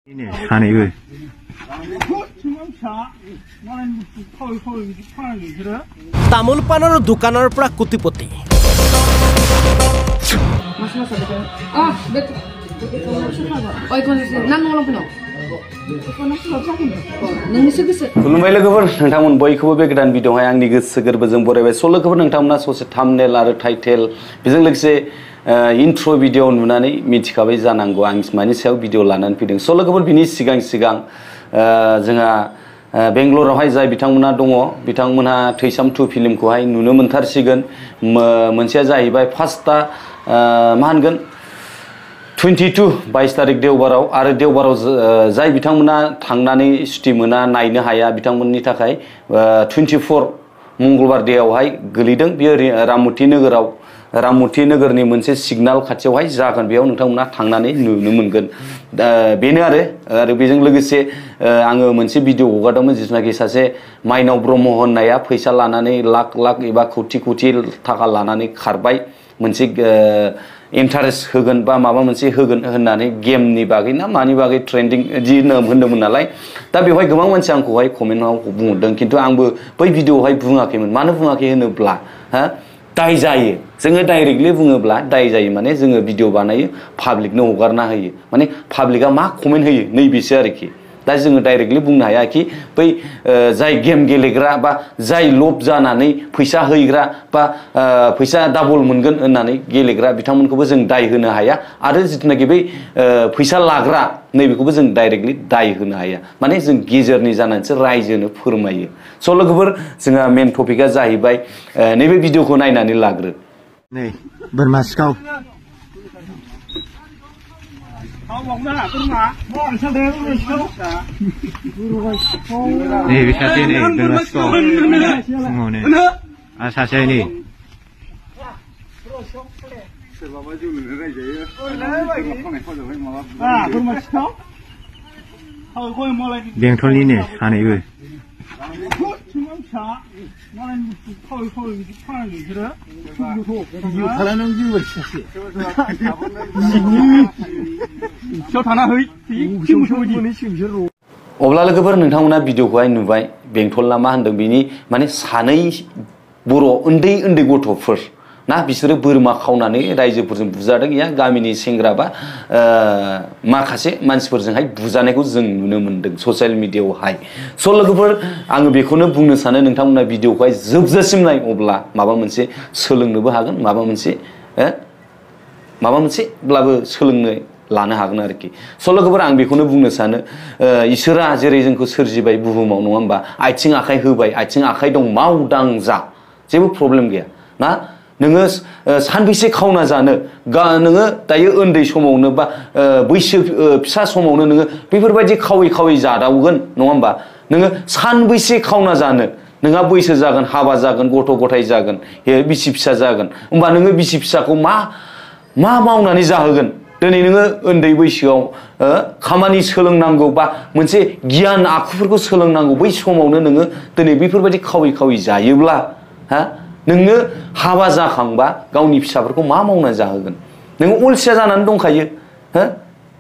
सानैबो तामुल पाনৰ দোকানৰ পৰা কোটিপতি खुलुमबाय लोगोफोर नोंथांमोन बयखौबो बे गोदान भिडिअआवहाय आंनि गोसो गोरबोजों बरायबाय स' लोगोफोर नोंथांमोना ससे थाम्बनेल आरो टाइटेल बेजों लोगोसे इन्ट्र' भिडिअ नुनानै मिथिखाबाय जानांगौ आं मानि सायाव भिडिअ लानानै फैदों स' लोगोफोर बिनि सिगां जोंहा बेंगलरावहाय जाय बिथांमोना दङ बिथांमोनहा थैसाम 2 फिल्मखौहाय नुनो मोनथारसिगोन मोनसेया जाहैबाय फार्स्टआ मा होनगोन 22 तारिख देवबाराव आरो देवबाराव जाय बिथांमोना थांनानै सुटि मोना नायनो हाया बिथांमोननि थाखाय 24 मंगलबार देयावहाय गोलैदों बियो राममुर्ति नोगोरनि मोनसे सिगनाल खाथियावहाय जागोन बेयाव नोंथांमोना थांनानै नुनो मोनगोन बेनो आरो बेजों लोगोसे आङो मोनसे भिडिअ हगारदोंमोन जिथुनाखि सासे माइनाव ब्रह्म होननाया फैसा लानानै लाख एबा कौटि थाखा लानानै खारबाय मोनसे इन्टारेस्ट होगोन बा माबा मोनसे होगोन होननानै गेमनि बागै ना मानि बागै ट्रेन्डिं जि होनदोंमोन नालाय दा बेवहाय गोबां मानसि आंखौहाय कमेन्टआव बुंहरदों खिन्थु आंबो बै भिडिअआवहाय बुङाखैमोन मानो बुङाखै होनोब्ला दाय जायो जोङो डाइरेक्टलि बुङोब्ला दाय जायो माने जोङो भिडिअ बानायो पाब्लिकनो हगारना होयो माने पाब्लिकआ मा कमेन्ट होयो नैबेसो आरोखि दा जोङो डाइरेक्टलि बुंनो हाया कि बै जाय गेम गेलेग्रा बा जाय लब जानानै फैसा हैग्रा बा फैसा डाबल मोनगोन होननानै गेलेग्रा बिथांमोनखौबो जों दाय होनो हाया आरो जितुनाखि बै फैसा लाग्रा नैबेखौबो जों डाइरेक्टलि दाय होनो हाया माने जों गेजेरनि जानानैसो रायजोनो फोरमायो स' लोगोफोर जोंहा मेन टपिकआ जाहैबाय नैबे भिडिअखौ नायनानै लाग्रो नै बोरमा सिखाव nih bisa sini bermasko ngone asasnya ini Bengtolनि nih सानैबो अब्ला लोगोफोर नोंथांमोना भिडिअखौहाय नुबाय बेंटलना मा होनदों बिनि माने सानै बर' उन्दै गथ'फोर ना बिसोरो बोरमा खावनानै रायजोफोरजों बुजादों या गामिनि सेंग्रा बा माखासे मानसिफोरजोंहाय बुजानायखौ जों नुनो मोनदों ससियेल मिडियायावहाय स' लोगोफोर आङो बेखौनो बुंनो सानो नोंथांमोना भिडिअखौहाय जोबजासिम नाय अब्ला माबा मोनसे सोलोंनोबो हागोन माबा मोनसेब्लाबो सोलोंनो लानो हागोन आरोखि स' लोगोफोर आं बेखौनो बुंनो सानो इसोरा जेरै जोंखौ सोरजिबाय बुहुमाव नङा होमबा आथिं आखाइ होबाय आथिं आखाइ दं मावदां जा जेबो प्रब्लेम गैया ना नोङो सानबैसे खावना जानो नोङो दायो उन्दै समावनो बा बैसो फिसा समावनो नोङो बेफोरबायदि खावै जादावगोन नङा होमबा नोङो सानबैसे खावना जानो नोंहा बैसो जागोन हाबा जागोन गथ' गथाय जागोन बिसि फिसा जागोन होमबा नोङो बिसि फिसाखौ मा मावनानै जाहोगोन दिनै नोङो उन्दै बैसोआव खामानि सोलोंनांगौ बा मोनसे गियान आखुफोरखौ सोलोंनांगौ बै समावनो नोङो दिनै बेफोरबायदि खावै जायोब्ला नोङो हाबा जाखांबा गावनि फिसाफोरखौ मा मावना जाहोगोन नोङो अलसिया जानानै दंखायो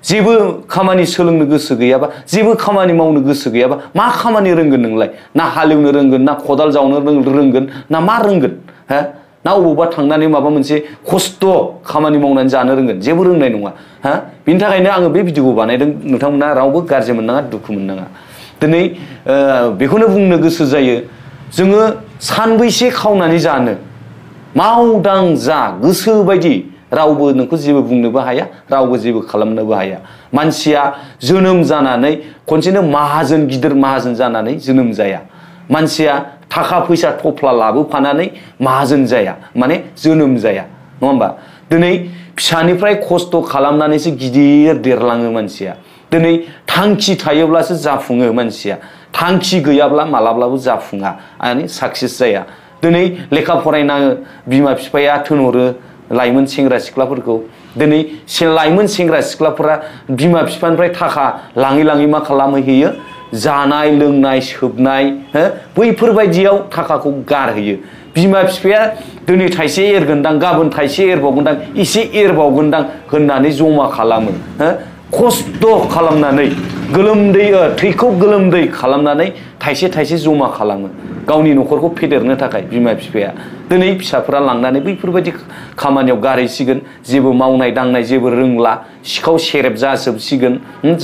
जेबो खामानि सोलोंनो गोसो गैयाबा जेबो खामानि मावनो गोसो गैयाबा मा खामानि रोंगोन नोंलाय ना हालेवनो रोंगोन ना खदाल जावनो रोंगोन ना मा रोंगोन ना अबावबा थांनानै माबा मोनसे खस्थ' खामानि मावनानै जानो रोंगोन जेबो रोंनाय नङा बिनि थाखायनो आङो बे भिडिअखौ बानायदों नोंथांमोना रावबो गाज्रि मोननाङा दुखु मोननाङा दिनै बेखौनो बुंनो गोसो जायो जोङो सानबैसे खावनानै जानो मावदां जा गोसो बायदि रावबो नोंखौ जेबो बुंनोबो हाया रावबो जेबो खालामनोबो हाया मानसिया जोनोम जानानै खनसेनो गिदिर माहाजोन जानानै जोनोम जाया मानसिया थाखा फैसा थफ्ला लाबोफानानै माहाजोन जाया माने जोनोम जाया नङा होमबा दिनै फिसानिफ्राय खस्थ' खालामनानैसो गिदिर देरलाङो मानसिया दिनै थांखि थायोब्लासो जाफुङो मानसिया थांखि गैयाब्ला मालाब्लाबो जाफुङा माने साक्सेस जाया दिनै लेखा फरायना बिमा बिफाया थिनहरो लाइमोन सेंग्रा सिख्लाफोरखौ दिनै लाइमोन सेंग्रा सिख्लाफोरा बिमा बिफानिफ्राय थाखा लाङै मा खालामहैयो जानाय लोंनाय सोबनाय बैफोरबायदियाव थाखाखौ गारहैयो बिमा बिफाया दिनै थाइसे एरगोनदां गाबोन थाइसे एरबावगोनदां एसे एरबावगोनदां होननानै जमा खालामो खस्थ' खालामनानै गोलोमदै थैखौ गोलोमदै खालामनानै थाइसे थाइसे जमा खालामो गावनि न'खरखौ फेदेरनो थाखाय बिमा बिफाया दिनै फिसाफोरा लांनानै बैफोरबायदि खामानियाव गारहैसिगोन जेबो मावनाय दांनाय जेबो रोंला सिखाव सेरेब जाजोबसिगोन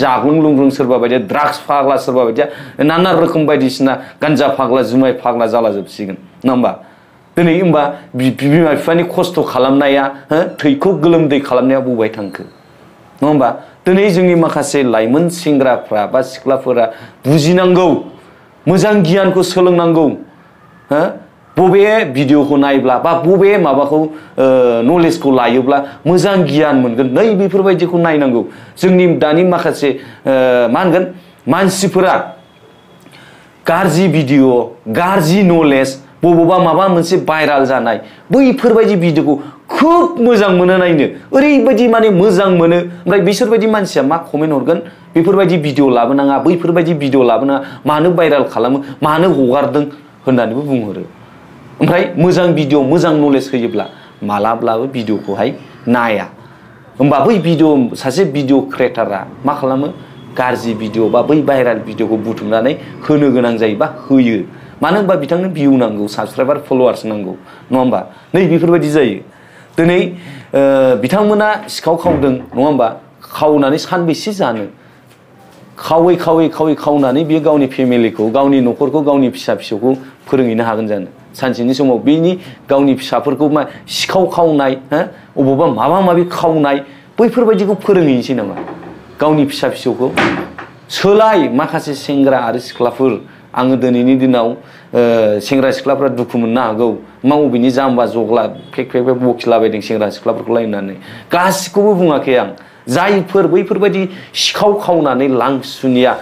जाग्लुं लुंग्लुं सोरबा बायदिया ड्राग्स फाग्ला सोरबा बायदिया नाना रोखोम बायदिसिना गान्जा फाग्ला जुमाय फाग्ला जालाजोबसिगोन नङा होमबा दिनै होमबा बिमा बिफानि खस्थ' खालामनाया थैखौ गोलोमदै खालामनाया बबेहाय थांखो नङा होमबा दिनै जोंनि माखासे लाइमोन सेंग्राफ्रा बा सिख्लाफोरा बुजिनांगौ मोजां गियानखौ सोलोंनांगौ बबे भिडिअखौ नायब्ला बा बबे माबाखौ नलेजखौ लायोब्ला मोजां गियान मोनगोन नै बेफोरबायदिखौ नायनांगौ जोंनि दानि माखासे मा होनगोन मानसिफोरा गाज्रि भिडिअ गाज्रि नलेज बबेबा माबा मोनसे भाइराल जानाय बैफोरबायदि भिडिअखौ खोब मोजां मोनो नायनो ओरैबायदि माने मोजां मोनो ओमफ्राय बिसोरबायदि मानसिया मा कमेन्ट हरगोन बेफोरबायदि भिडिअ लाबोनाङा बैफोरबायदि भिडिअ लाबोनाङा मानो भाइराल खालामो मानो हगारदों होननानैबो बुंहरो ओमफ्राय मोजां भिडिअ मोजां नलेज होयोब्ला मालाब्लाबो भिडिअखौहाय नाया होमबा बै भिडिअ सासे भिडिअ क्रिएटरा मा खालामो गाज्रि भिडिअ बा बै भाइराल भिडिअखौ बुथुमनानै होनो गोनां जायो बा होयो मानो होनबा बिथांनो भिउ नांगौ साबसक्राइबार फलोवार्स नांगौ नङा होमबा नै बेफोरबायदि जायो दिनै बिथांमोना सिखाव खावदों नङा होमबा खावनानै सानबेसे जानो खावै खावै खावै खावनानै बियो गावनि फेमिलिखौ गावनि न'खरखौ गावनि फिसा फिसौखौ फोरोंहैनो हागोन जानो सानसेनि समाव बेनि गावनि फिसाफोरखौ मा सिखाव खावनाय अबावबा माबा माबि खावनाय बैफोरबायदिखौ फोरोंहैनोसै नामा गावनि फिसा फिसौखौ सोलाय माखासे सेंग्रा आरो सिख्लाफोर आङो दिनैनि दिनाव सेंग्रा सिख्लाफ्रा दुखु मोननो हागौ मा बबेनि जाम्बा जग्ला फेक फेक बखिलाबायदों सेंग्रा सिख्लाफोरखौ लायनानै गासिखौबो बुङाखै आं जायफोर बैफोरबायदि सिखाव खावनानै लांसुनिया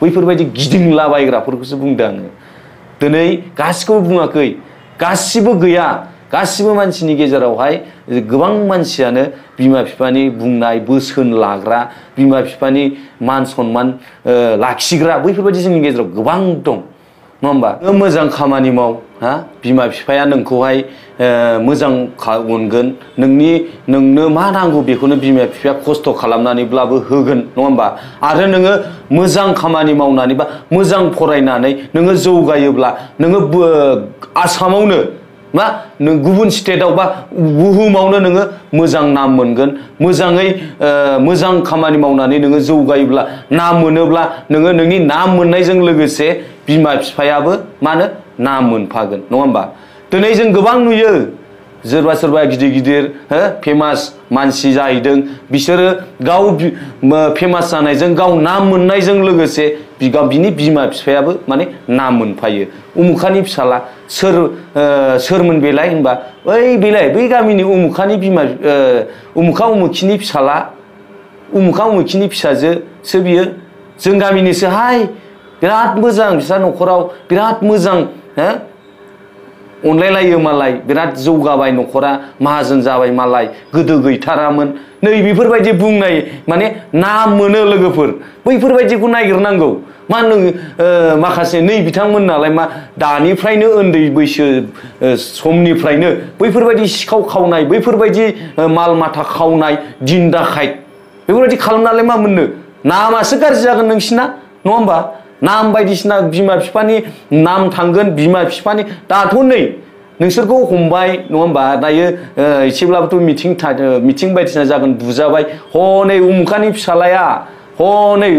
बैफोरबायदि गिदिंलाबायग्राफोरखौसो बुंदों आङो दिनै गासिखौबो बुङाखै गासिबो गैया गासिबो मानसिनि गेजेरावहाय गोबां मानसियानो बिमा बिफानि बुंनाय बोसोन लाग्रा बिमा बिफानि मान सन्मान लाखिग्रा बैफोरबायदि जोंनि गेजेराव गोबां दं नङा होमबा नों मोजां खामानि माव बिमा बिफाया नोंखौहाय मोजां अनगोन नोंनो मा नांगौ बेखौनो बिमा बिफाया खस्थ' खालामनानैब्लाबो होगोन नङा होमबा आरो नोङो मोजां खामानि मावनानै बा मोजां फरायनानै नोङो जौगायोब्ला नोङो आसामावनो मा नों गुबुन स्टेटआव बा बुहुमावनो नोङो मोजां नाम मोनगोन मोजाङै मोजां खामानि मावनानै नोङो जौगायोब्ला नाम मोनोब्ला नोङो नोंनि नाम मोननायजों लोगोसे बिमा बिफायाबो मा होनो नाम मोनफागोन नङा होमबा दिनै जों गोबां नुयो सोरबा गिदिर गिदिर फेमास मानसि जाहैदों बिसोरो गाव फेमास जानायजों गाव नाम मोननायजों लोगोसे बिनि बिमा बिफायाबो माने नाम मोनफायो उमुखानि फिसाला सोरमोन बेलाय होनबा बेलाय बै गामिनि उमुखानि बिमा उमुखा उमुखिनि फिसाला उमुखा उमुखिनि फिसाजोसो बियो जों गामिनिसोहाय बिराद मोजां बिसा न'खराव बिराद मोजां अनलायलायो मालाय बिराद जौगाबाय न'खरा माहाजोन जाबाय मालाय गोदो गैथारामोन नै बेफोरबायदि बुंनाय माने नाम मोनो लोगोफोर बैफोरबायदिखौ नागिरनांगौ मा नों माखासे नै बिथांमोन नालाय मा दानिफ्रायनो उन्दै बैसो समनिफ्रायनो बैफोरबायदि सिखाव खावनाय बैफोरबायदि माल माथा खावनाय दिन दाखायत बेफोरबायदि खालामनालाय मा मोननो नामासो गाज्रि जागोन नोंसिना नङा होमबा नाम बायदिसिना बिमा बिफानि नाम थांगोन बिमा बिफानि दाथ' नै नोंसोरखौ हमबाय नङा होमबा दायो एसेब्लाबोथ' मिथिं बायदिसिना जागोन बुजाबाय हनै उमुखानि फिसालाया हनै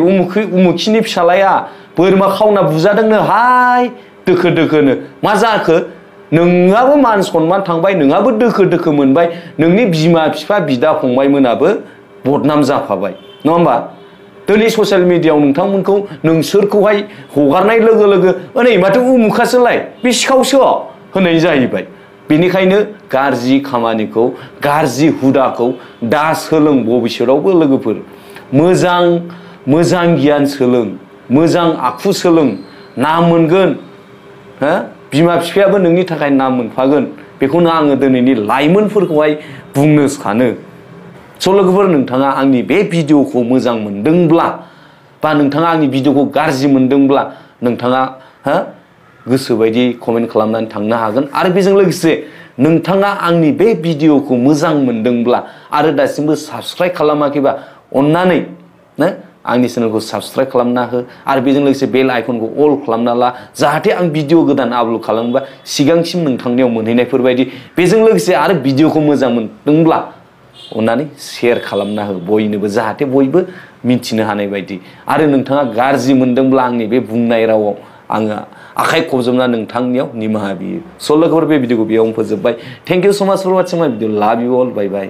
उमुखिनि फिसालाया बोरमा खावना बुजादोंनो हाय दोखो दोखोनो मा जाखो नोंहाबो मान सन्मान थांबाय नोंहाबो दोखो दोखो मोनबाय नोंनि बिमा बिफा बिदा फंबायमोनाबो बदनाम जाफाबाय नङा होमबा दिनै ससियेल मिडियायाव नोंथांमोनखौ नोंसोरखौहाय हगारनाय लोगो लोगो नै माथो उमुखासोलाय बे सिखावसो होननाय जाहैबाय बेनिखायनो गाज्रि खामानिखौ गाज्रि हुदाखौ दा सोलों भबिष्यतावबो लोगोफोर मोजां गियान सोलों मोजां आखु सोलों नाम मोनगोन बिमा बिफायाबो नोंनि थाखाय नाम मोनफागोन बेखौनो आङो दिनैनि लाइमोनफोरखौहाय बुंनो सानो लोगोफोर नोंथाङा आंनि बे भिडिअखौ मोजां मोनदोंब्ला बा नोंथाङा आंनि भिडिअखौ गाज्रि मोनदोंब्ला नोंथाङा गोसोबायदि कमेन्ट खालामनानै थांनो हागोन आरो बेजों लोगोसे नोंथाङा आंनि बे भिडिअखौ मोजां मोनदोंब्ला आरो दासिमबो साबस्क्राइब खालामाखैबा अन्नानै ना आंनि चेनेलखौ साबस्क्राइब खालामना हो आरो बेजों लोगोसे बेल आइकनखौ अल खालामना ला जाहाथे आं भिडिअ गोदान आपल'ड खालामोबा सिगांसिम नोंथांनियाव मोनहैनायफोर बायदि बेजों लोगोसे आरो भिडिअखौ मोजां मोनदोंब्ला अन्नानै शेयार खालामना हो बयनोबो जाहाथे बयबो मिन्थिनो हानाय बायदि आरो नोंथाङा गाज्रि मोनदोंब्ला आंनि बे बुंनाय रावाव आङो आखाइ खबजबना नोंथांनियाव निमाहा बियो स' लोगोफोर बे भिडिअखौ बेयावनो फोजोबबाय थेंक इउ सो माच फर वाचिं माय भिडिअ लाभ इउ अल बाय बाय